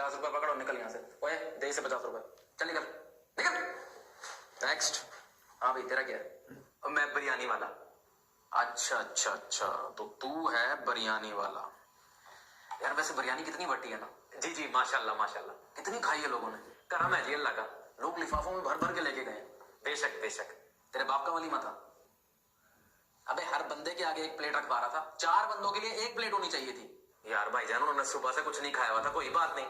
50 रुपए पकड़ो, निकल यहाँ से। ओए दे इसे 50 रुपए, चल निकल निकल। नेक्स्ट। हाँ भाई तेरा क्या है? मैं बिरयानी वाला। अच्छा अच्छा अच्छा, तो तू है बिरयानी वाला। यार वैसे बिरयानी कितनी बटी है ना? जी जी माशाल्लाह माशाल्लाह। कितनी खाई है लोगों ने? करम है जी अल्लाह का। लोग लिफाफों में भर भर के लेके गए। बेशक बेशक। तेरे बाप का वलीमा था। अबे हर बंदे के आगे एक प्लेट रखवा रहा था, 4 बंदों के लिए एक प्लेट होनी चाहिए थी। यार भाईजान उन्होंने सुबह से कुछ नहीं खाया हुआ था, कोई बात नहीं।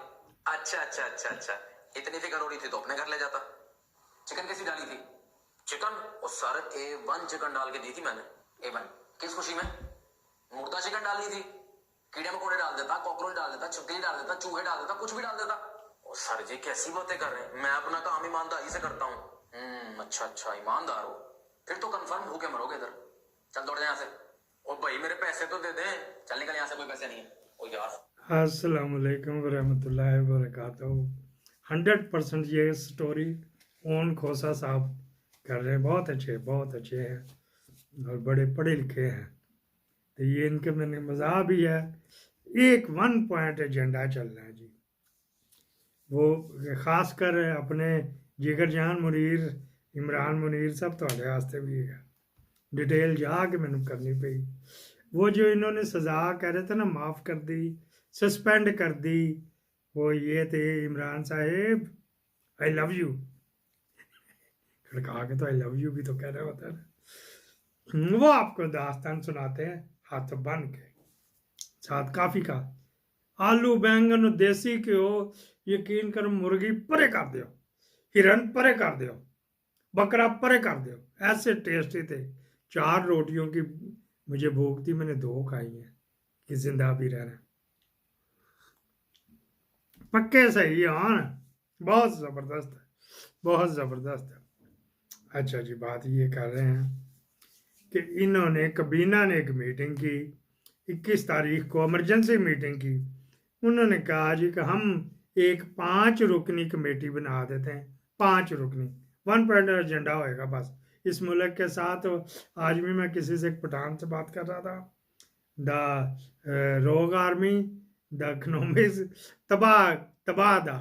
अच्छा अच्छा अच्छा अच्छा। इतनी फिक्र हो रही थी तो अपने घर ले जाता। चिकन कैसी डाली थी? चिकन वो सर A1 चिकन डाल के दी थी मैंने। A1 किस खुशी में? मुर्दा चिकन डालनी थी। कीड़े मकोड़े डाल देता, कॉकरोच डाल देता, छिपकली डाल देता, चूहे डाल देता, कुछ भी डाल देता। ओ सर जी कैसी बातें कर रहे हैं, मैं अपना काम ईमानदारी से करता हूँ। अच्छा अच्छा, ईमानदार हो। फिर तो कंफर्म भूखे मरोगे इधर। चल दौड़ जा यहाँ से। ओ भाई मेरे पैसे तो दे दें। चल निकल यहाँ से, कोई पैसे नहीं है। ओ यार अस्सलाम वालेकुम वरहमतुल्लाहि वबरकातुहू। 100% ये स्टोरी ओन खोसा साहब कर रहे हैं, बहुत अच्छे हैं और बड़े पढ़े लिखे हैं। तो ये इनके मैंने मज़ा भी है। एक 1 पॉइंट एजेंडा चल रहा है जी, वो खासकर अपने जिगर जान मुनीर, इमरान मुनीर सब थोड़े वास्ते भी है। डिटेल जाके मैंने करनी पई। वो जो इन्होंने सज़ा कह रहे थे ना, माफ़ कर दी, सस्पेंड कर दी, वो ये थे इमरान साहेब आई लव यू खड़का के, तो आई लव यू भी तो कह रहा होता है ना। वो आपको दास्तान सुनाते हैं हाथ बन के, साथ काफ़ी का आलू बैंगन देसी घ्यो, यकीन कर मुर्गी परे कर दो, हिरन परे कर दो, बकरा परे कर दो, ऐसे टेस्टी थे। 4 रोटियों की मुझे भूख थी, मैंने 2 खाई हैं कि जिंदा भी रहना। पक्के सही है हाँ, बहुत ज़बरदस्त है, बहुत ज़बरदस्त है। अच्छा जी, बात ये कर रहे हैं कि इन्होंने कबीना ने एक मीटिंग की 21 तारीख को, इमरजेंसी मीटिंग की। उन्होंने कहा जी कि हम एक 5 रुकनी कमेटी बना देते हैं, 5 रुकनी, 1 पॉइंट एजेंडा होएगा बस इस मुल्क के साथ। आज भी मैं किसी से एक पठान से बात कर रहा था, द रोग आर्मी द इकनॉमिक्स तबाह दा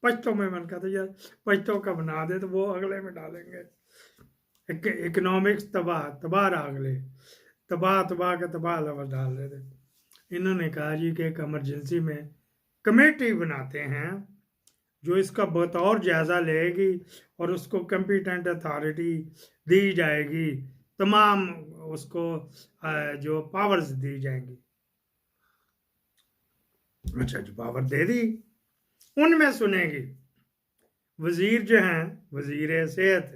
पश्तो में, मन कहता यार पश्तो का बना दे तो वो अगले में डालेंगे। इकनॉमिक्स तबाह अगले तबाह के तबाह लफ्ज़ डाल रहे थे। इन्होंने कहा जी कि एक इमरजेंसी में कमेटी बनाते हैं जो इसका बतौर जायज़ा लेगी और उसको कंपिटेंट अथॉरिटी दी जाएगी, तमाम उसको जो पावर्स दी जाएंगी। अच्छा जी, पावर दे दी, उनमें सुनेगी वजीर जो हैं, वजीर सेहत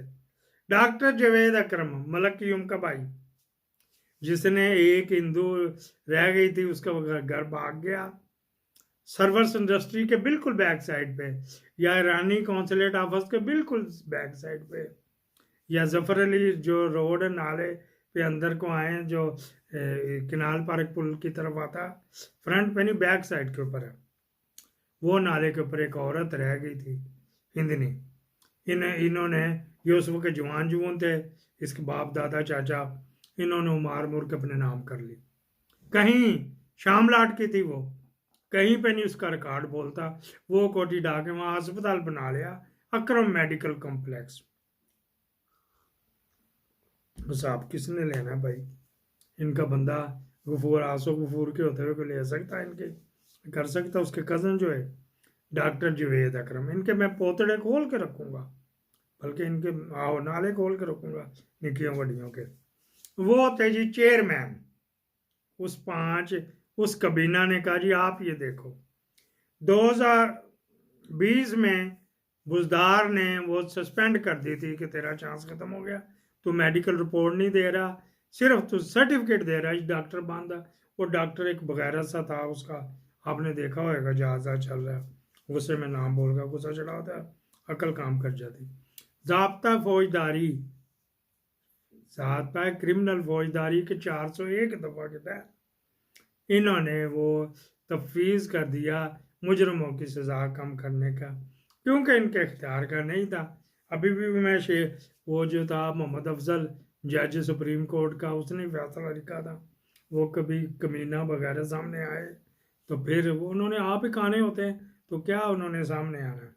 डॉक्टर जावेद अकरम, मलक यूम का भाई, जिसने एक हिंदू रह गई थी उसका घर भाग गया सर्वर्स इंडस्ट्री के बिल्कुल बैक साइड पे, या ईरानी कौंसलेट ऑफिस के बिल्कुल बैक साइड पे, या जफर अली जो रोड नाले पे अंदर को आए जो किनाल पार्क पुल की तरफ आता, फ्रंट पे नहीं बैक साइड के ऊपर है, वो नाले के ऊपर एक औरत रह गई थी हिंदनी। इन्होंने यूसुफ के जवान जुवान थे, इसके बाप दादा चाचा, इन्होंने उमार मुर्क अपने नाम कर ली। कहीं शामलाट की थी वो, कहीं पे नहीं उसका रिकॉर्ड बोलता। वो कोठी डाके वहाँ अस्पताल बना लिया, अकरम मेडिकल कॉम्प्लेक्स। बस आप किसने लेना भाई, इनका बंदा गफूर आसो गफूर के होते हुए को ले सकता है, इनके कर सकता। उसके कज़न जो है डॉक्टर जावेद अकरम, इनके मैं पोतड़े खोल के रखूँगा, बल्कि इनके आओ नाले खोल के रखूँगा निकियों वड्डियों के। वो थे जी चेयरमैन उस 5 उस कबीना ने कहा जी आप ये देखो 2020 में बुजदार ने वो सस्पेंड कर दी थी कि तेरा चांस ख़त्म हो गया, तो मेडिकल रिपोर्ट नहीं दे रहा, सिर्फ तो सर्टिफिकेट दे रहा है डॉक्टर बांधा। वो डॉक्टर एक बगैरत सा था, उसका आपने देखा होगा जहाज़ा चल रहा है, गुस्से में नाम बोल कर गुस्सा चढ़ा होता है, अकल काम कर जाती। ज़ाब्ता फौजदारी, ज़ाब्ता क्रिमिनल फौजदारी के 401 दफ़ा के तहत इन्होंने वो तफवीज़ कर दिया मुजरमों की सज़ा कम करने का, क्योंकि इनके इख्तियार का नहीं था। अभी भी मैं वो जो था मोहम्मद अफजल जज सुप्रीम कोर्ट का, उसने फैसला लिखा था, वो कभी कमीना वगैरह सामने आए तो फिर वो उन्होंने आप ही खाने होते हैं, तो क्या उन्होंने सामने आना।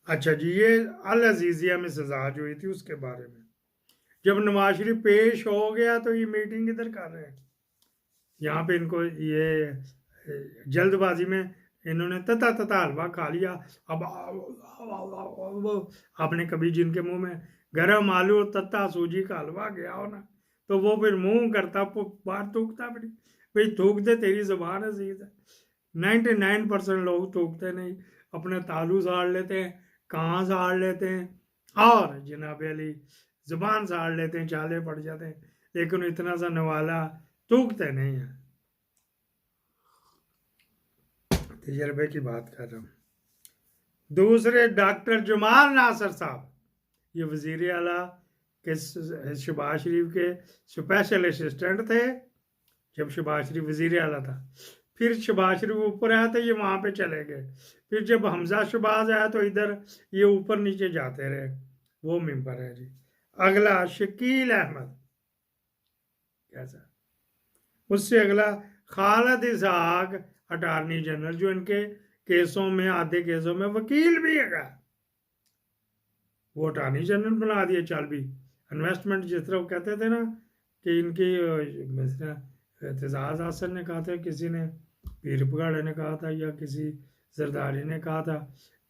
अच्छा जी, ये अल अजीजिया में सजा जो हुई थी उसके बारे में, जब नवाज शरीफ पेश हो गया तो ये मीटिंग इधर कर रहे हैं, यहाँ पे इनको ये जल्दबाजी में इन्होंने तता तता हलवा खा लिया। अब वो आपने कभी जिनके मुंह में गरम आलू और तत्ता सूजी का हलवा गया हो ना, तो वो फिर मुंह करता बाहर थूकता भी नहीं। भाई थूक दे, तेरी जुबान अजीज है। 99% लोग थूकते नहीं, अपने तालू साड़ लेते हैं, कहाँ साड़ लेते हैं और जनाब अली जुबान साड़ लेते हैं, चाले पड़ जाते हैं, लेकिन इतना सा नवाला थूकते नहीं है। तजर्बे की बात कर रहा हूँ। दूसरे डॉक्टर जमाल नासिर साहब, ये वजीर आला के शहबाज शरीफ के स्पेशल असिस्टेंट थे जब शहबाज शरीफ वजीर आला था। फिर शहबाज शरीफ ऊपर आया तो ये वहाँ पे चले गए। फिर जब हमजा शहबाज आया तो इधर ये ऊपर नीचे जाते रहे। वो मेंबर है जी। अगला शकील अहमद, कैसा, उससे अगला खालिद इसहाक अटारनी जनरल, जो इनके केसों में आधे केसों में वकील भी है। वो अटारनी जनरल बना दिए। चल भी इन्वेस्टमेंट जिस तरह वो कहते थे ना कि इनकी एतजाज हासन ने कहा था, किसी ने पीर पगाड़े ने कहा था या किसी जरदारी ने कहा था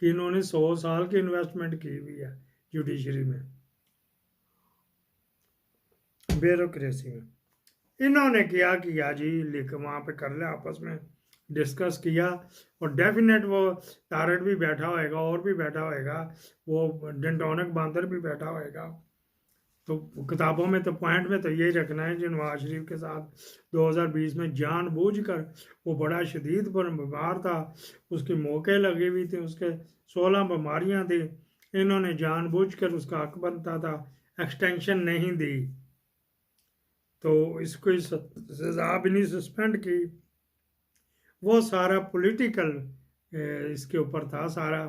कि इन्होंने 100 साल की इन्वेस्टमेंट की हुई है जुडिशरी में, ब्यूरोक्रेसी में। इन्होंने क्या किया जी, लिख वहाँ पे कर ले, आपस में डिस्कस किया। और डेफिनेट वो तारड़ भी बैठा होएगा और भी बैठा होएगा, वो डंडौनक बांदर भी बैठा होएगा। तो किताबों में तो पॉइंट में तो यही रखना है जो नवाज शरीफ के साथ 2020 में जानबूझकर, वो बड़ा शदीद पर बीमार था, उसके मौके लगे हुए थे, उसके 16 बीमारियां थी, इन्होंने जानबूझकर उसका हक बनता था एक्सटेंशन नहीं दी, तो इसको सजा भी नहीं सस्पेंड की। वो सारा पॉलिटिकल इसके ऊपर था सारा।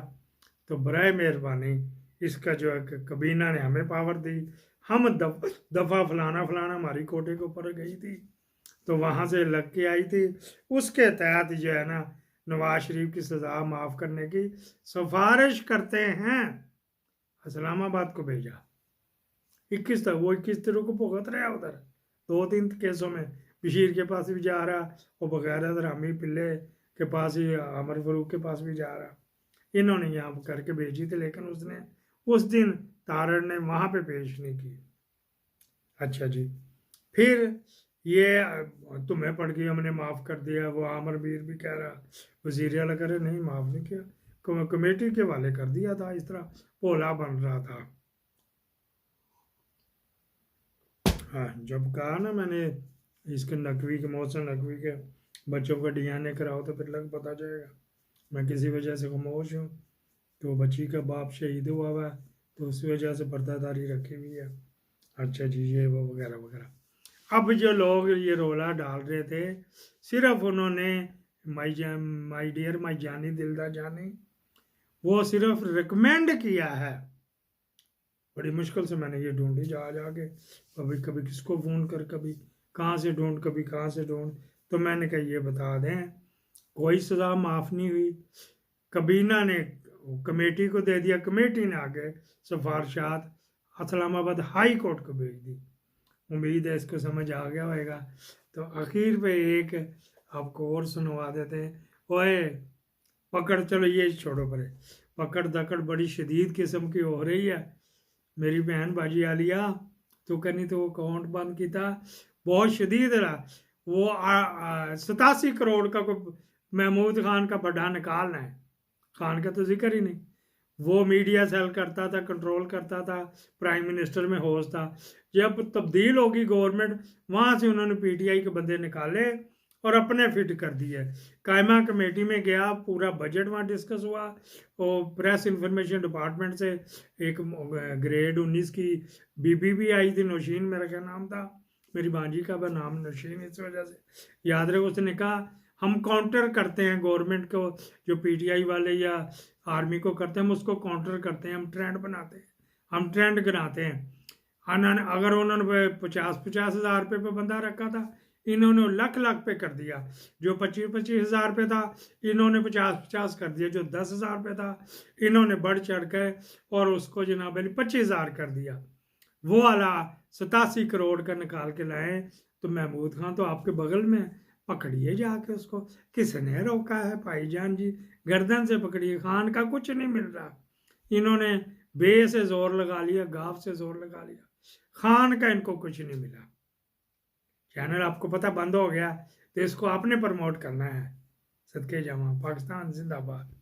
तो बराए मेहरबानी इसका जो है कबीना ने हमें पावर दी, हम दफ़ा फलाना फलाना हमारी कोटे के ऊपर गई थी तो वहाँ से लग के आई थी, उसके तहत जो है ना नवाज शरीफ की सज़ा माफ़ करने की सिफारिश करते हैं। इस्लामाबाद को भेजा 21 तक, वो 21 तारीख को भुगत रहा उधर 2-3 केसों में। बशीर के पास भी जा रहा, वो बगैर रामी पिल्ले के पास ही, अमर फरूक के पास भी जा रहा। इन्होंने यहाँ करके भेजी थी, लेकिन उसने उस दिन तारड़ ने वहाँ पे पेश नहीं की। अच्छा जी, फिर ये तुम्हें पड़ गई, हमने माफ़ कर दिया। वो आमर मीर भी कह रहा, वज़ीर आला करे नहीं माफ़ नहीं किया, कमेटी के वाले कर दिया था, इस तरह भोला बन रहा था। हाँ, जब कहा ना मैंने इसके नकवी के, मौसम नकवी के बच्चों का DNA कराओ तो फिर लग पता जाएगा। मैं किसी वजह से खामोश हूँ, तो बच्ची का बाप शहीद हुआ हुआ है, तो उस वजह से पर्दादारी रखी हुई है। अच्छा जी, ये वो वगैरह वगैरह। अब जो लोग ये रोला डाल रहे थे, सिर्फ उन्होंने माई डियर माई जानी दिलदा जानी, वो सिर्फ रिकमेंड किया है। बड़ी मुश्किल से मैंने ये ढूंढी जा जाके, कभी कभी किसको फ़ोन कर, कभी कहाँ से ढूंढ, कभी कहाँ से ढूंढ, तो मैंने कहा ये बता दें कोई सज़ा माफ़ नहीं हुई। कबीना ने कमेटी को दे दिया, कमेटी ने आगे सिफारशात इस्लामाबाद हाई कोर्ट को भेज दी। उम्मीद है इसको समझ आ गया होगा। तो आखिर पे एक आपको और सुनवा देते हैं। ओए पकड़, चलो ये छोड़ो परे, पकड़ दकड़ बड़ी शदीद किस्म की हो रही है। मेरी बहन बाजी आलिया, तो कहनी तो वो अकाउंट बंद किया, बहुत शदीद रहा। वो 87 करोड़ का कोई महमूद खान का बढ़ा निकालना है, खान का तो जिक्र ही नहीं। वो मीडिया सेल करता था, कंट्रोल करता था, प्राइम मिनिस्टर में होश था। जब तब्दील होगी गवर्नमेंट, वहाँ से उन्होंने PTI के बंदे निकाले और अपने फिट कर दिए। कायमा कमेटी में गया, पूरा बजट वहाँ डिस्कस हुआ। और प्रेस इंफॉर्मेशन डिपार्टमेंट से एक ग्रेड 19 की बीबी भी आई थी, नौशीन मेरा क्या नाम था, मेरी भांजी का नाम नौशीन, इस वजह से याद रहे। उसने कहा हम काउंटर करते हैं गवर्नमेंट को, जो PTI वाले या आर्मी को करते हैं, हम उसको काउंटर करते हैं, हम ट्रेंड बनाते हैं, हम ट्रेंड गिनाते हैं। अगर उन्होंने 50-50 हज़ार रुपये पर बंदा रखा था, इन्होंने लाख लाख पे कर दिया। जो 25,000 पे था इन्होंने 50,000 कर दिया। जो 10,000 पे था इन्होंने बढ़ चढ़ के और उसको जनाब 25,000 कर दिया। वो वाला 87 करोड़ का निकाल के लाए तो महमूद खान तो आपके बगल में, पकड़िए जाके उसको। किसने रोका है भाईजान जी? गर्दन से पकड़िए। खान का कुछ नहीं मिल रहा। इन्होंने बे से जोर लगा लिया, गाफ से जोर लगा लिया, खान का इनको कुछ नहीं मिला। चैनल आपको पता बंद हो गया तो इसको आपने प्रमोट करना है। सदके जामा, पाकिस्तान जिंदाबाद।